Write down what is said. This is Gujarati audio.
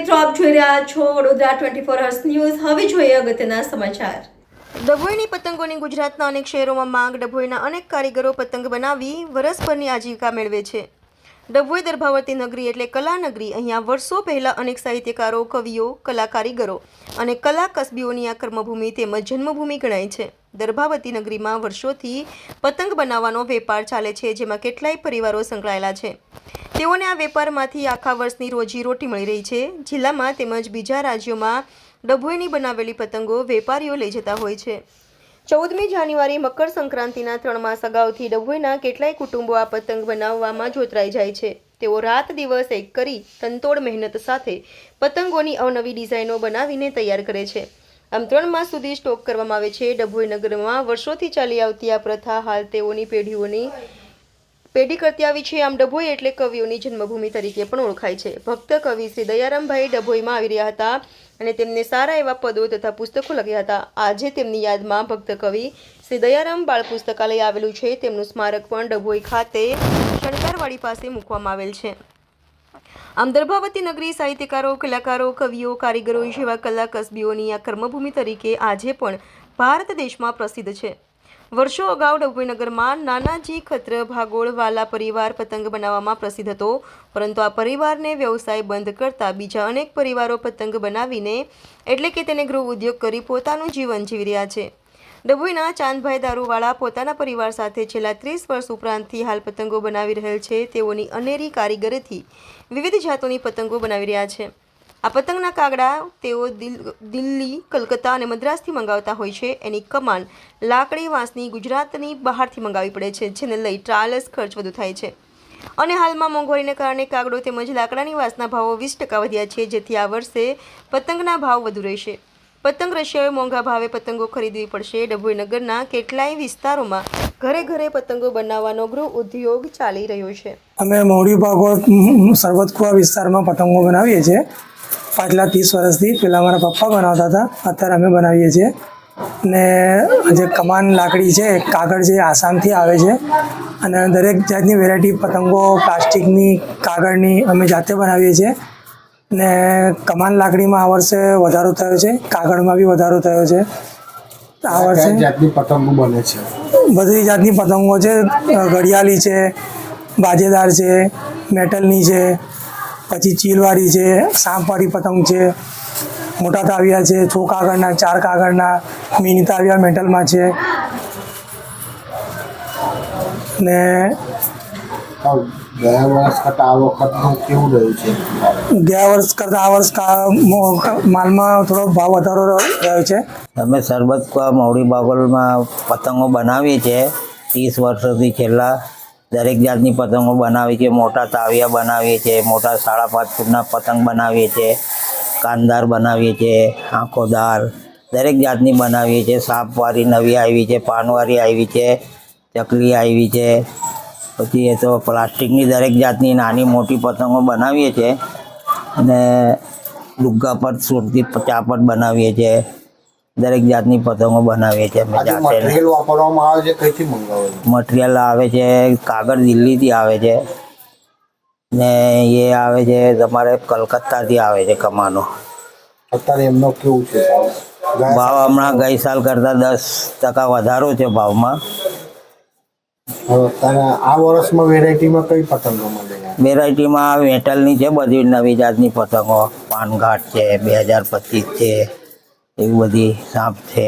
મિત્રો આપ જોઈ રહ્યા છો વડોદરા 24 અવર્સ ન્યૂઝ। હવે જોઈએ અગત્યના સમાચાર। ડભોઈની પતંગોની ગુજરાતના અનેક શહેરોમાં માંગ। ડભોઈના અનેક કારીગરો પતંગ બનાવી વરસભરની આજીવિકા મેળવે છે। ડભોઈ દર્ભાવતી નગરી એટલે કલા નગરી। અહીંયા વર્ષો પહેલા અનેક સાહિત્યકારો, કવિઓ, કલા કારીગરો અને કલા કસબીઓની આ કર્મભૂમિ તેમજ જન્મભૂમિ ગણાય છે। દર્ભાવતી નગરીમાં વર્ષોથી પતંગ બનાવવાનો વેપાર ચાલે છે, જેમાં કેટલાય પરિવારો સંકળાયેલા છે। તેઓને આ વેપારમાંથી આખા વર્ષની રોજી રોટી મળી રહી છે। જિલ્લામાં તેમજ બીજા રાજ્યોમાં ડભોઈની બનાવેલી પતંગો વેપારીઓ લઈ જતા હોય છે। 14મી જાન્યુઆરી મકર સંક્રાંતિના 3 માસ અગાઉથી ડભોઈના કેટલાય કુટુંબો આ પતંગ બનાવવામાં જોતરાઈ જાય છે। તેઓ રાત દિવસ એક કરી તનતોડ મહેનત સાથે પતંગોની અવનવી ડિઝાઇનો બનાવીને તૈયાર કરે છે। આમ 3 માસ સુધી સ્ટોક કરવામાં આવે છે। ડભોઈ નગરમાં વર્ષોથી ચાલી આવતી આ પ્રથા હાલ તેઓની પેઢી કરતી આવી છે। આમ ડભોઈ એટલે કવિઓની જન્મભૂમિ તરીકે પણ ઓળખાય છે। ભક્ત કવિ શ્રી દયારામભાઈ ડભોઈમાં આવી રહ્યા હતા અને તેમને સારા એવા પદો તથા પુસ્તકો લખ્યા હતા। આજે તેમની યાદમાં ભક્ત કવિ શ્રી દયારામ બાળ પુસ્તકાલય આવેલું છે। તેમનું સ્મારક પણ ડભોઈ ખાતે શણગારવાડી પાસે મૂકવામાં આવેલ છે। આમ દર્ભાવતી નગરી સાહિત્યકારો, કલાકારો, કવિઓ, કારીગરો જેવા કલા કસબીઓની આ કર્મભૂમિ તરીકે આજે પણ ભારત દેશમાં પ્રસિદ્ધ છે। વર્ષો અગાઉ ડભોઈનગરમાં નાનાજી ખત્ર ભાગોળ વાલા પરિવાર પતંગ બનાવવામાં પ્રસિદ્ધ હતો, પરંતુ આ પરિવારને વ્યવસાય બંધ કરતા બીજા અનેક પરિવારો પતંગ બનાવીને એટલે કે તેને ગૃહ ઉદ્યોગ કરી પોતાનું જીવન જીવી રહ્યા છે। ડભોઈના ચાંદભાઈ દારૂવાળા પોતાના પરિવાર સાથે છેલ્લા 30 વર્ષ ઉપરાંતથી હાલ પતંગો બનાવી રહેલ છે। તેઓની અનેરી કારીગરીથી વિવિધ જાતોની પતંગો બનાવી રહ્યા છે। આ પતંગના કાગડા તેઓ દિલ્હી, કલકત્તા અને મદ્રાસથી મંગાવતા હોય છે। એની કમાન લાકડી વાંસની ગુજરાતની બહારથી મંગાવવી પડે છે, જેને લઈ ટ્રાયલ્સ ખર્ચ વધુ થાય છે અને હાલમાં મોંઘવારીને કારણે કાગડો તેમજ લાકડાની વાંસના ભાવો 20% વધ્યા છે, જેથી આ વર્ષે પતંગના ભાવ વધુ રહેશે। પતંગ રશિયાએ મોંઘા ભાવે પતંગો ખરીદવી પડશે। ડભોઈ નગરના કેટલાય વિસ્તારોમાં ઘરે ઘરે પતંગો બનાવવાનો ગૃહ ઉદ્યોગ ચાલી રહ્યો છે। અમે મૌડી ભાગોળ સરબતકુવા વિસ્તારમાં પતંગો બનાવીએ છીએ। પાછલા 30 વર્ષથી પહેલાં મારા પપ્પા બનાવતા હતા, અત્યારે અમે બનાવીએ છીએ। ને જે કમાન લાકડી છે, કાગળ જે આસામથી આવે છે અને દરેક જાતની વેરાયટી પતંગો પ્લાસ્ટિકની, કાગળની અમે જાતે બનાવીએ છીએ। ને કમાન લાકડીમાં આ વર્ષે વધારો થયો છે, કાગળમાં બી વધારો થયો છે। આ વર્ષે જાતની પતંગો બને છે? બધી જાતની પતંગો છે, ઘડિયાળી છે, બાજેદાર છે, મેટલની છે, પછી ચીલવાળી છે, સાંપવાળી પતંગ છે, મોટા તાવિયા છે, 6 કાગળના, 4 કાગળના, મિની તાવિયા મેટલમાં છે। ને ગયા વર્ષ કરતાં આ વખતનું કેવું રહ્યું છે? ગયા વર્ષ કરતાં આ વર્ષ માલમાં થોડો ભાવ વધારો રહ્યો છે। અમે સરબતકુવા મૌડી બાગોળમાં પતંગો બનાવીએ છીએ 30 વર્ષોથી। છેલ્લા દરેક જાતની પતંગો બનાવીએ છીએ। મોટા તાવિયા બનાવીએ છીએ, મોટા 5.5 ફૂટના પતંગ બનાવીએ છીએ, કાનદાર બનાવીએ છીએ, આંખોદાર દરેક જાતની બનાવીએ છીએ। સાપવાળી નવી આવી છે, પાનવાળી આવી છે, ચકલી આવી છે, પછી એ તો પ્લાસ્ટિકની દરેક જાતની નાની મોટી પતંગો બનાવીએ છીએ અને ડુગ્ગા પર સુરતી ચાપટ બનાવીએ છીએ। દરેક જાતની પતંગો બનાવીએ છીએ અમે જાતે। મટીરિયલ વાપરવામાં આવે છે, કઈથી મંગાવે છે? મટીરિયલ આવે છે કાગળ દિલ્હીથી આવે છે ને એ આવે છે તમારે કલકત્તાથી આવે છે કમાનો। અત્યારે એમનો કેવું છે ભાવ? હમણાં ગઈ સાલ કરતાં 10% વધારો છે ભાવમાં। અત્યારે આ વર્ષમાં વેરાયટીમાં કઈ પતંગો મળે છે? વેરાયટીમાં મેટલની છે, બધી નવી જાતની પતંગો, પાનઘાટ છે, 2025 છે, એવી બધી સાપ છે।